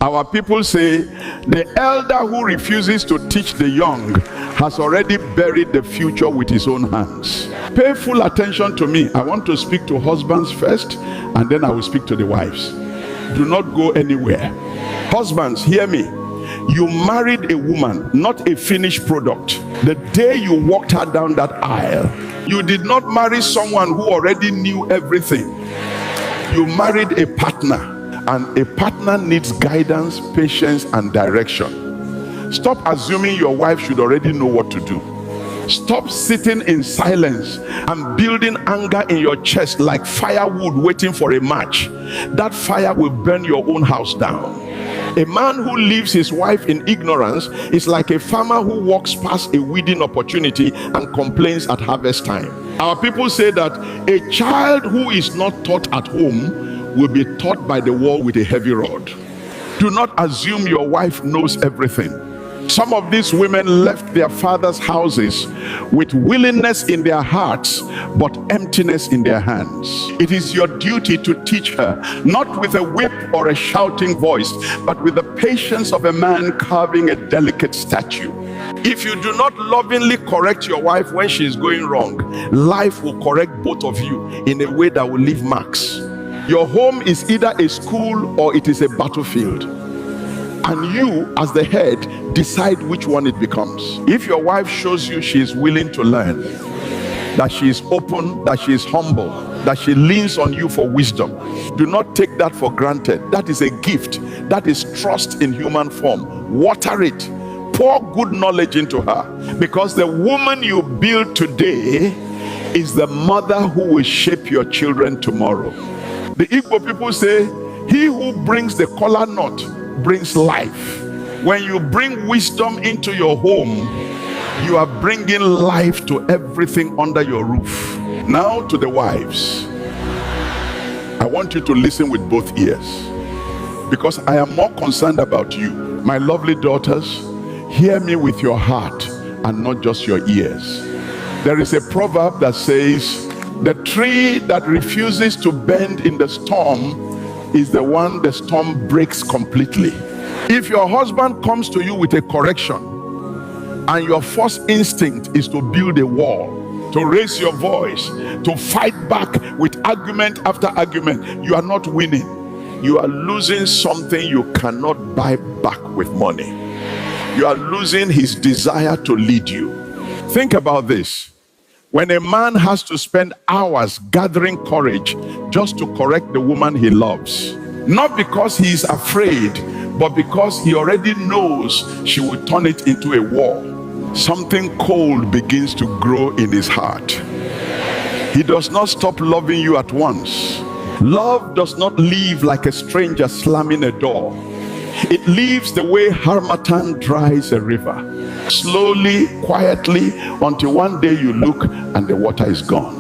Our people say the elder who refuses to teach the young has already buried the future with his own hands. Pay full attention to me. I want to speak to husbands first, and then I will speak to the wives. Do not go anywhere. Husbands, hear me. You married a woman, not a finished product. The day you walked her down that aisle, you did not marry someone who already knew everything. You married a partner, and a partner needs guidance, patience, and direction. Stop assuming your wife should already know what to do. Stop sitting in silence and building anger in your chest like firewood waiting for a match. That fire will burn your own house down. A man who leaves his wife in ignorance is like a farmer who walks past a weeding opportunity and complains at harvest time. Our people say that a child who is not taught at home will be taught by the wall with a heavy rod. Do not assume your wife knows everything. Some of these women left their fathers' houses with willingness in their hearts, but emptiness in their hands. It is your duty to teach her, not with a whip or a shouting voice, but with the patience of a man carving a delicate statue. If you do not lovingly correct your wife when she is going wrong, life will correct both of you in a way that will leave marks. Your home is either a school or it is a battlefield. And you, as the head, decide which one it becomes. If your wife shows you she is willing to learn, that she is open, that she is humble, that she leans on you for wisdom, do not take that for granted. That is a gift. That is trust in human form. Water it. Pour good knowledge into her. Because the woman you build today is the mother who will shape your children tomorrow. The Igbo people say, he who brings the kola nut brings life. When you bring wisdom into your home, you are bringing life to everything under your roof. Now to the wives, I want you to listen with both ears, because I am more concerned about you. My lovely daughters, hear me with your heart and not just your ears. There is a proverb that says, the tree that refuses to bend in the storm is the one the storm breaks completely. If your husband comes to you with a correction and your first instinct is to build a wall, to raise your voice, to fight back with argument after argument, you are not winning. You are losing something you cannot buy back with money. You are losing his desire to lead you. Think about this. When a man has to spend hours gathering courage just to correct the woman he loves, not because he is afraid, but because he already knows she will turn it into a war, something cold begins to grow in his heart. He does not stop loving you at once. Love does not leave like a stranger slamming a door. It leaves the way harmattan dries a river. Slowly, quietly, until one day you look and the water is gone.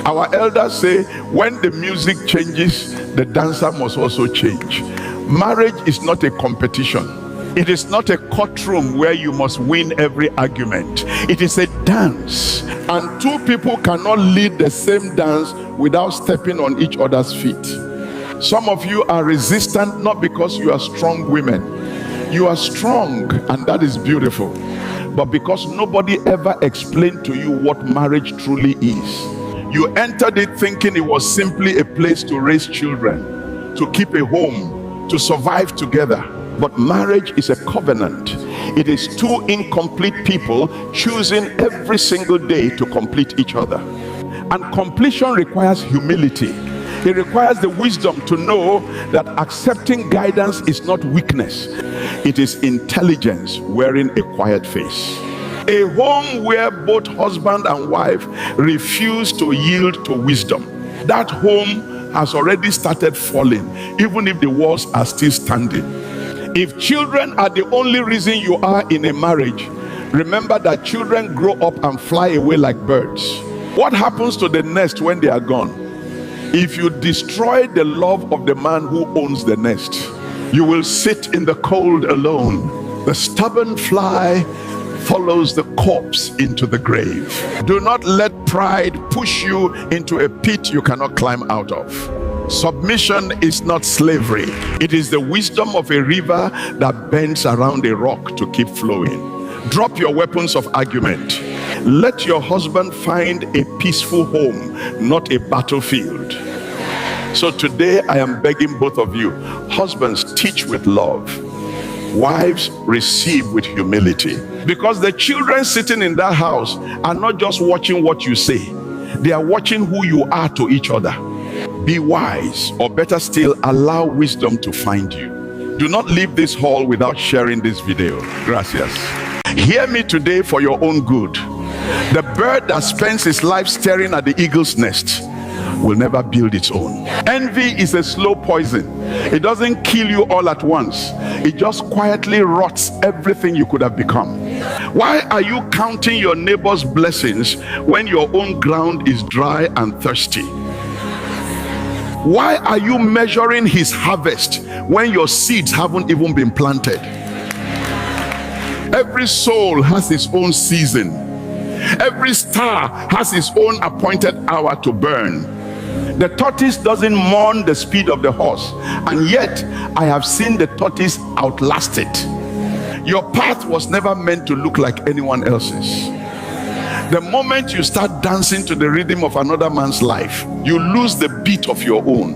Our elders say, when the music changes, the dancer must also change. Marriage is not a competition. It is not a courtroom where you must win every argument. It is a dance. And two people cannot lead the same dance without stepping on each other's feet. Some of you are resistant not because you are strong women. You are strong, and that is beautiful. But because nobody ever explained to you what marriage truly is. You entered it thinking it was simply a place to raise children, to keep a home, to survive together. But marriage is a covenant. It is two incomplete people choosing every single day to complete each other. And completion requires humility. It requires the wisdom to know that accepting guidance is not weakness. It is intelligence wearing a quiet face. A home where both husband and wife refuse to yield to wisdom, that home has already started falling, even if the walls are still standing. If children are the only reason you are in a marriage, remember that children grow up and fly away like birds. What happens to the nest when they are gone? If you destroy the love of the man who owns the nest, you will sit in the cold alone. The stubborn fly follows the corpse into the grave. Do not let pride push you into a pit you cannot climb out of. Submission is not slavery. It is the wisdom of a river that bends around a rock to keep flowing. Drop your weapons of argument. Let your husband find a peaceful home, not a battlefield. So today I am begging both of you, husbands, teach with love. Wives, receive with humility. Because the children sitting in that house are not just watching what you say, they are watching who you are to each other. Be wise, or better still, allow wisdom to find you. Do not leave this hall without sharing this video. Gracias. Hear me today for your own good. The bird that spends his life staring at the eagle's nest will never build its own. Envy is a slow poison. It doesn't kill you all at once. It just quietly rots everything you could have become. Why are you counting your neighbor's blessings when your own ground is dry and thirsty? Why are you measuring his harvest when your seeds haven't even been planted? Every soul has its own season. Every star has its own appointed hour to burn. The tortoise doesn't mourn the speed of the horse, and yet I have seen the tortoise outlast it. Your path was never meant to look like anyone else's. The moment you start dancing to the rhythm of another man's life, you lose the beat of your own.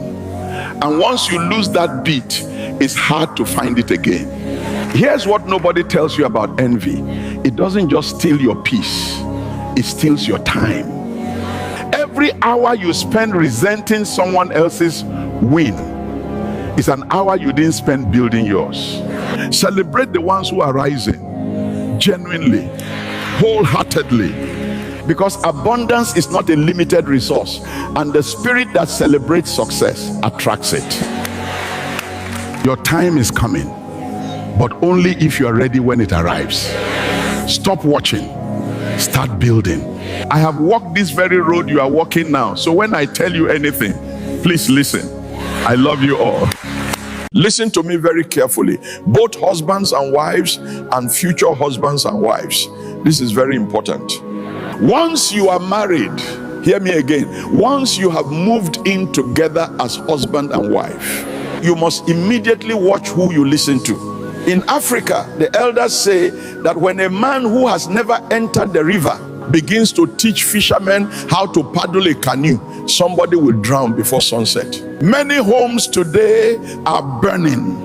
And once you lose that beat, it's hard to find it again. Here's what nobody tells you about envy. It doesn't just steal your peace, it steals your time. Every hour you spend resenting someone else's win is an hour you didn't spend building yours. Celebrate the ones who are rising, genuinely, wholeheartedly. Because abundance is not a limited resource, and the spirit that celebrates success attracts it. Your time is coming, but only if you are ready when it arrives. Stop watching, start building. I have walked this very road you are walking now, so when I tell you anything, please listen. I love you all. Listen to me very carefully, both husbands and wives and future husbands and wives. This is very important. Once you are married, hear me again, once you have moved in together as husband and wife, you must immediately watch who you listen to. In Africa, the elders say that when a man who has never entered the river begins to teach fishermen how to paddle a canoe, somebody will drown before sunset. Many homes today are burning,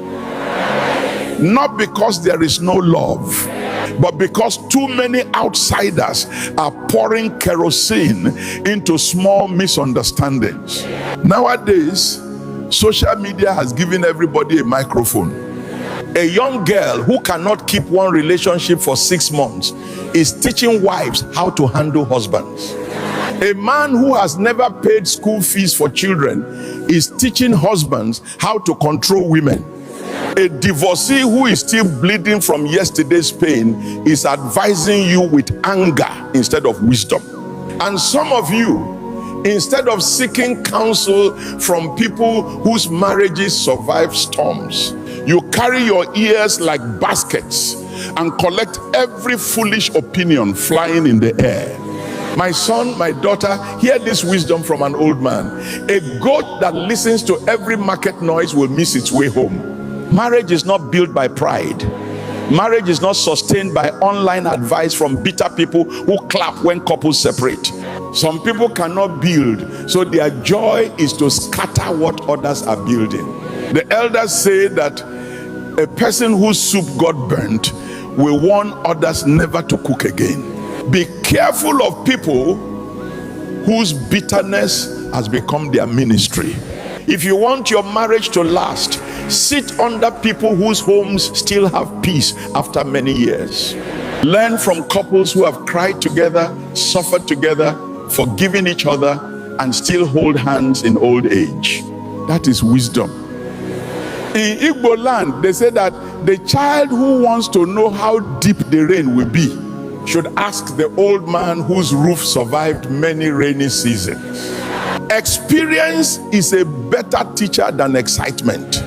not because there is no love, but because too many outsiders are pouring kerosene into small misunderstandings. Nowadays, social media has given everybody a microphone. A young girl who cannot keep one relationship for 6 months is teaching wives how to handle husbands. A man who has never paid school fees for children is teaching husbands how to control women. A divorcee who is still bleeding from yesterday's pain is advising you with anger instead of wisdom. And some of you, instead of seeking counsel from people whose marriages survive storms, you carry your ears like baskets and collect every foolish opinion flying in the air. My son, my daughter, hear this wisdom from an old man. A goat that listens to every market noise will miss its way home. Marriage is not built by pride. Marriage is not sustained by online advice from bitter people who clap when couples separate. Some people cannot build, so their joy is to scatter what others are building. The elders say that a person whose soup got burnt will warn others never to cook again. Be careful of people whose bitterness has become their ministry. If you want your marriage to last, sit under people whose homes still have peace after many years. Learn from couples who have cried together, suffered together, forgiven each other, and still hold hands in old age. That is wisdom. In Igbo land, they say that the child who wants to know how deep the rain will be should ask the old man whose roof survived many rainy seasons. Experience is a better teacher than excitement.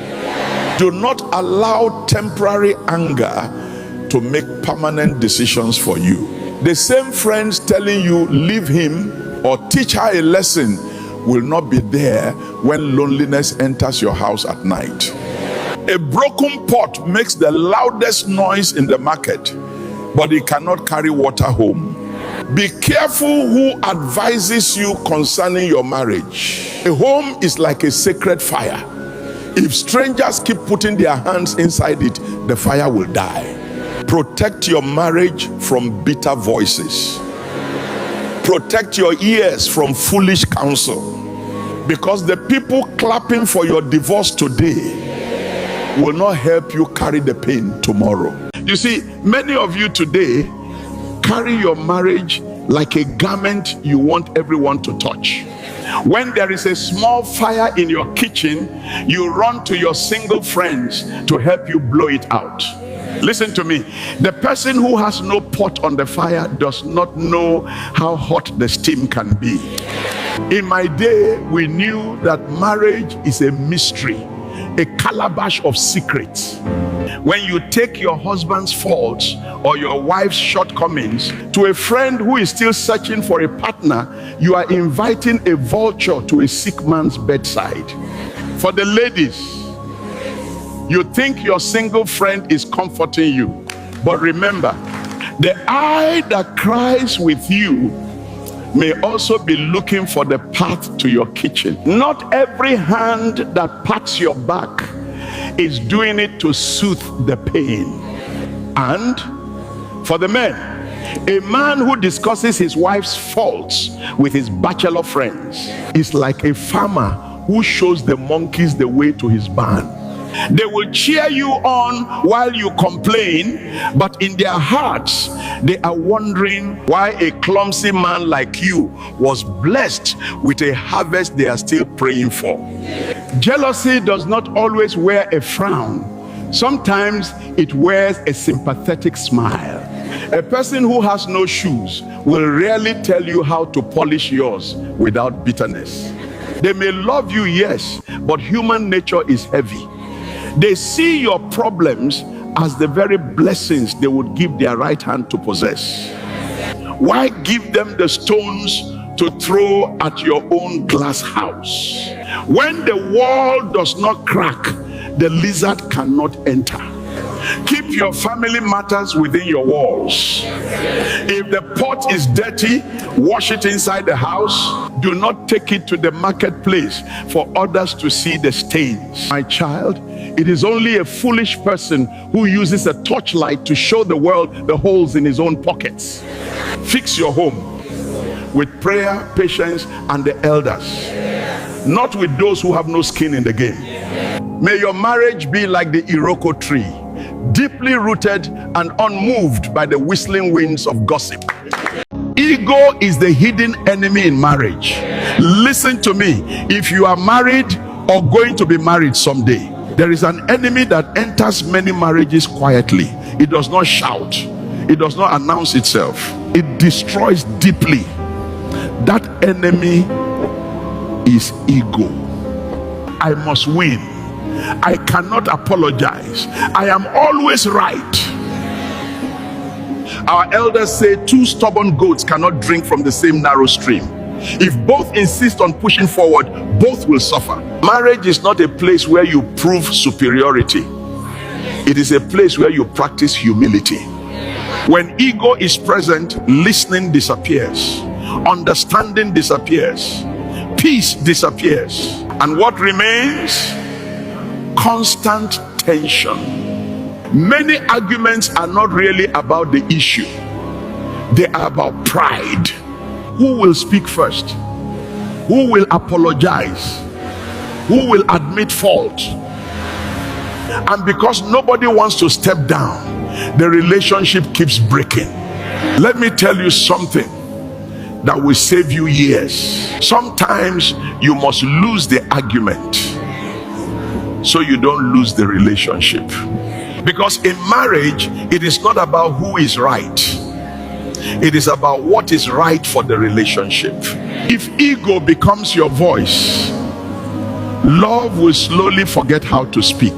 Do not allow temporary anger to make permanent decisions for you. The same friends telling you leave him or teach her a lesson will not be there when loneliness enters your house at night. A broken pot makes the loudest noise in the market, but it cannot carry water home. Be careful who advises you concerning your marriage. A home is like a sacred fire. If strangers keep putting their hands inside it, the fire will die. Protect your marriage from bitter voices. Protect your ears from foolish counsel, because the people clapping for your divorce today will not help you carry the pain tomorrow. You see, many of you today carry your marriage like a garment you want everyone to touch. When there is a small fire in your kitchen, you run to your single friends to help you blow it out. Listen to me. The person who has no pot on the fire does not know how hot the steam can be. In my day, we knew that marriage is a mystery, a calabash of secrets. When you take your husband's faults or your wife's shortcomings to a friend who is still searching for a partner, you are inviting a vulture to a sick man's bedside. For the ladies, you think your single friend is comforting you, but remember, the eye that cries with you may also be looking for the path to your kitchen. Not every hand that pats your back is doing it to soothe the pain. And for the men, a man who discusses his wife's faults with his bachelor friends is like a farmer who shows the monkeys the way to his barn. They will cheer you on while you complain, but in their hearts they are wondering why a clumsy man like you was blessed with a harvest they are still praying for. Jealousy does not always wear a frown. Sometimes it wears a sympathetic smile. A person who has no shoes will rarely tell you how to polish yours without bitterness. They may love you, yes, but human nature is heavy. They see your problems as the very blessings they would give their right hand to possess. Why give them the stones to throw at your own glass house? When the wall does not crack, the lizard cannot enter. Keep your family matters within your walls. If the pot is dirty, wash it inside the house. Do not take it to the marketplace for others to see the stains. My child, it is only a foolish person who uses a torchlight to show the world the holes in his own pockets. Fix your home with prayer, patience, and the elders, not with those who have no skin in the game. May your marriage be like the Iroko tree, deeply rooted and unmoved by the whistling winds of gossip. Ego is the hidden enemy in marriage. Listen to me. If you are married or going to be married someday, there is an enemy that enters many marriages quietly. It does not shout. It does not announce itself. It destroys deeply. That enemy is ego. I must win. I cannot apologize. I am always right. Our elders say two stubborn goats cannot drink from the same narrow stream. If both insist on pushing forward, both will suffer. Marriage is not a place where you prove superiority. It is a place where you practice humility. When ego is present, listening disappears, understanding disappears, peace disappears, and what remains? Constant tension. Many arguments are not really about the issue. They are about pride. Who will speak first? Who will apologize? Who will admit fault? And because nobody wants to step down, the relationship keeps breaking. Let me tell you something that will save you years. Sometimes you must lose the argument so you don't lose the relationship. Because in marriage, it is not about who is right. It is about what is right for the relationship. If ego becomes your voice, love will slowly forget how to speak.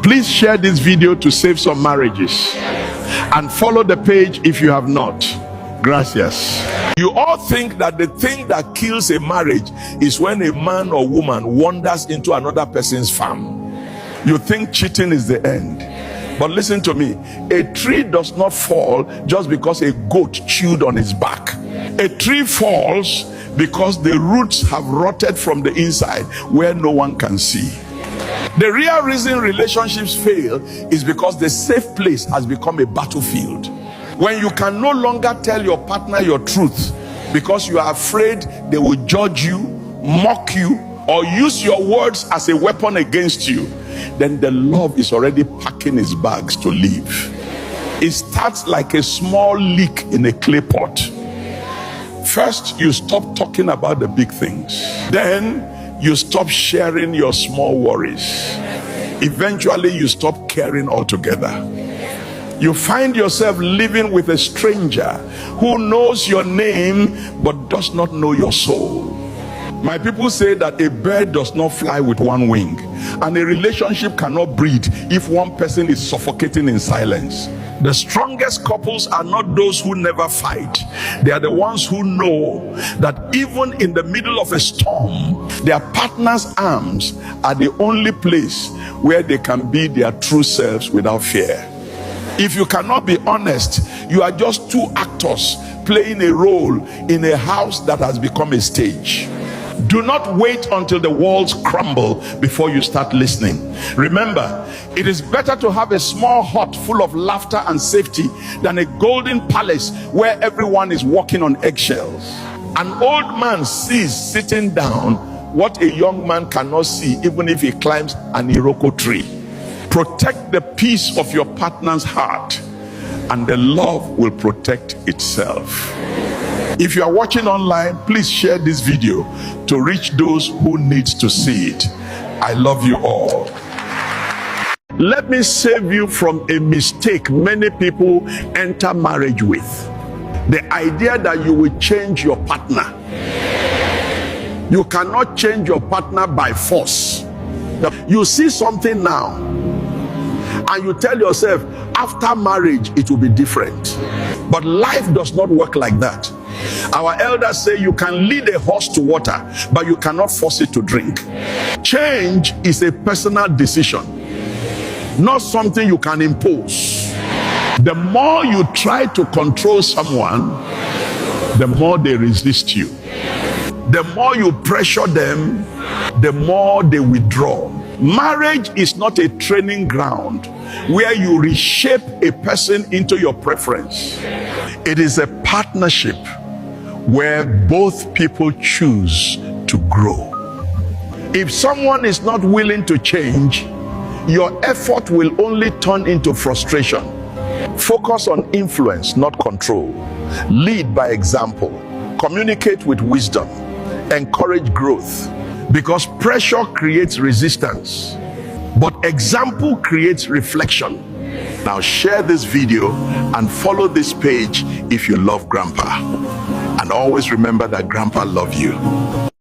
Please share this video to save some marriages, and follow the page if you have not. Gracias. You all think that the thing that kills a marriage is when a man or woman wanders into another person's farm. You think cheating is the end. But listen to me, a tree does not fall just because a goat chewed on its back. A tree falls because the roots have rotted from the inside where no one can see. The real reason relationships fail is because the safe place has become a battlefield. When you can no longer tell your partner your truth because you are afraid they will judge you, mock you, or use your words as a weapon against you, then the love is already packing its bags to leave. It starts like a small leak in a clay pot. First, you stop talking about the big things. Then you stop sharing your small worries. Eventually, you stop caring altogether. You find yourself living with a stranger who knows your name but does not know your soul. My people say that a bird does not fly with one wing, and a relationship cannot breathe if one person is suffocating in silence. The strongest couples are not those who never fight. They are the ones who know that even in the middle of a storm, their partner's arms are the only place where they can be their true selves without fear. If you cannot be honest, you are just two actors playing a role in a house that has become a stage. Do not wait until the walls crumble before you start listening. Remember, it is better to have a small hut full of laughter and safety than a golden palace where everyone is walking on eggshells. An old man sees sitting down what a young man cannot see even if he climbs an iroko tree. Protect the peace of your partner's heart, and the love will protect itself. If you are watching online, please share this video to reach those who need to see it. I love you all. Let me save you from a mistake many people enter marriage with. The idea that you will change your partner. You cannot change your partner by force. You see something now, and you tell yourself, after marriage, it will be different. But life does not work like that. Our elders say you can lead a horse to water, but you cannot force it to drink. Change is a personal decision, not something you can impose. The more you try to control someone, the more they resist you. The more you pressure them, the more they withdraw. Marriage is not a training ground where you reshape a person into your preference. It is a partnership where both people choose to grow. If someone is not willing to change, your effort will only turn into frustration. Focus on influence, not control. Lead by example. Communicate with wisdom. Encourage growth. Because pressure creates resistance, but example creates reflection. Now share this video and follow this page if you love Grandpa. And always remember that Grandpa loves you.